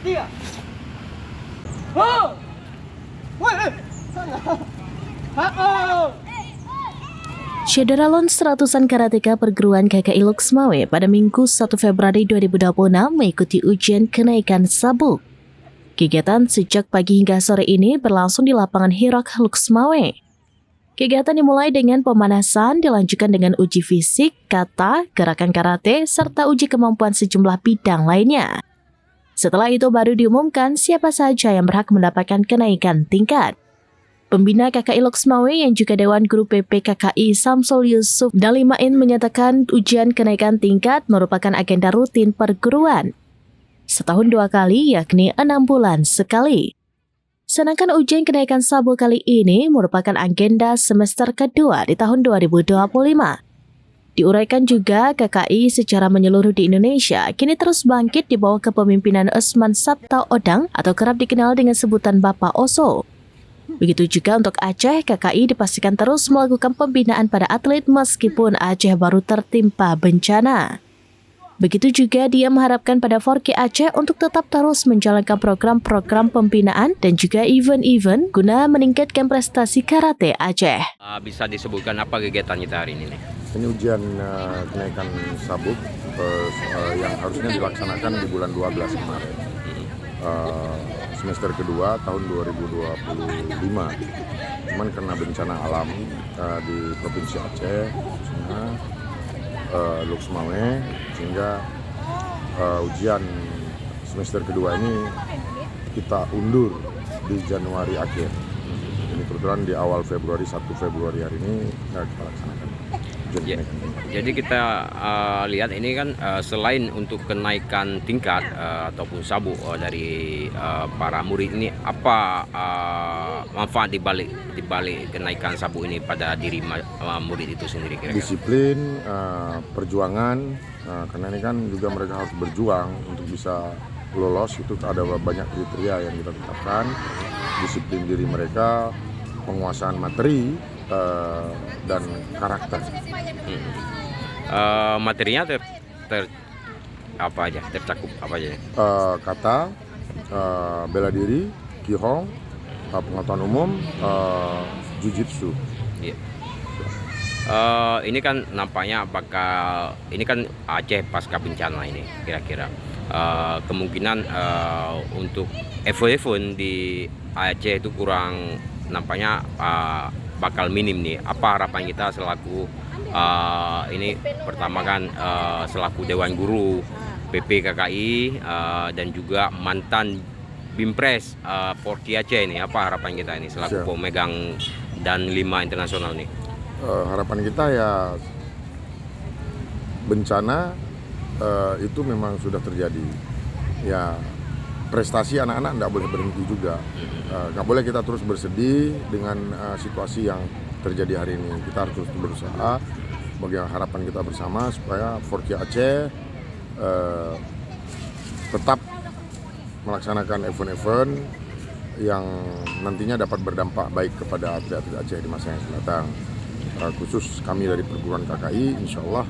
Tiga. Oh. Woi. Sana. Oh. Syederalon seratusan karateka perguruan KKI Luxmawe pada Minggu 1 Februari 2026 mengikuti ujian kenaikan sabuk. Kegiatan sejak pagi hingga sore ini berlangsung di lapangan Hirok Luxmawe. Kegiatan dimulai dengan pemanasan, dilanjutkan dengan uji fisik, kata, gerakan karate, serta uji kemampuan sejumlah bidang lainnya. Setelah itu baru diumumkan siapa saja yang berhak mendapatkan kenaikan tingkat. Pembina KKI Luxmawe yang juga Dewan Guru PP KKI Samsul Yusuf Dalimain menyatakan ujian kenaikan tingkat merupakan agenda rutin perguruan. Setahun 2 kali, yakni 6 bulan sekali. Sedangkan ujian kenaikan sabuk kali ini merupakan agenda semester kedua di tahun 2025. Diuraikan juga, KKI secara menyeluruh di Indonesia kini terus bangkit di bawah kepemimpinan Usman Sabta Odang atau kerap dikenal dengan sebutan Bapak Oso. Begitu juga untuk Aceh, KKI dipastikan terus melakukan pembinaan pada atlet meskipun Aceh baru tertimpa bencana. Begitu juga dia mengharapkan pada Forki Aceh untuk tetap terus menjalankan program-program pembinaan dan juga event-event guna meningkatkan prestasi karate Aceh. Bisa disebutkan apa kegiatan kita hari ini nih? Ini ujian kenaikan sabuk yang harusnya dilaksanakan di bulan 12 kemarin. Semester kedua tahun 2025. Cuman karena bencana alam di Provinsi Aceh, khususnya Luxmawe, sehingga ujian semester kedua ini kita undur di Januari akhir. Ini kebetulan di awal Februari, 1 Februari hari ini kita laksanakan. Jadi kita lihat ini kan selain untuk kenaikan tingkat ataupun sabuk dari para murid ini, apa manfaat dibalik kenaikan sabuk ini pada diri murid itu sendiri kira-kira? Disiplin, perjuangan, karena ini kan juga mereka harus berjuang untuk bisa lolos. Itu ada banyak kriteria yang kita tetapkan. Disiplin diri mereka, penguasaan materi, dan karakter. Materinya apa aja, tercakup apa aja? Kata, bela diri, kihong, pengetahuan umum, jujitsu. Iya. Ini kan nampaknya ini kan Aceh pasca bencana ini kira-kira kemungkinan untuk event di Aceh itu kurang, nampaknya bakal minim nih. Apa harapan kita selaku ini pertama kan selaku Dewan Guru PP KKI dan juga mantan Bimpres Forki Aceh ini, apa harapan kita ini selaku pemegang dan 5 internasional nih? Harapan kita ya bencana itu memang sudah terjadi. Ya prestasi anak-anak tidak boleh berhenti juga. Nggak boleh kita terus bersedih dengan situasi yang terjadi hari ini. Kita harus terus berusaha. Bagaimana harapan kita bersama supaya Forki Aceh tetap melaksanakan event-event yang nantinya dapat berdampak baik kepada atlet-atlet Aceh di masa yang akan datang. Khusus kami dari perguruan KKI, insya Allah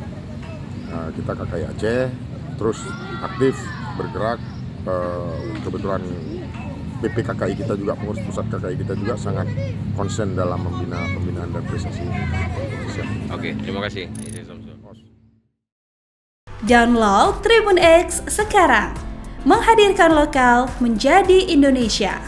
kita KKI Aceh terus aktif bergerak. Kebetulan PPKKI kita juga, pengurus pusat KKI kita juga sangat konsen dalam pembinaan dan prestasi. Oke, terima kasih. Download Tribun X sekarang, menghadirkan lokal menjadi Indonesia.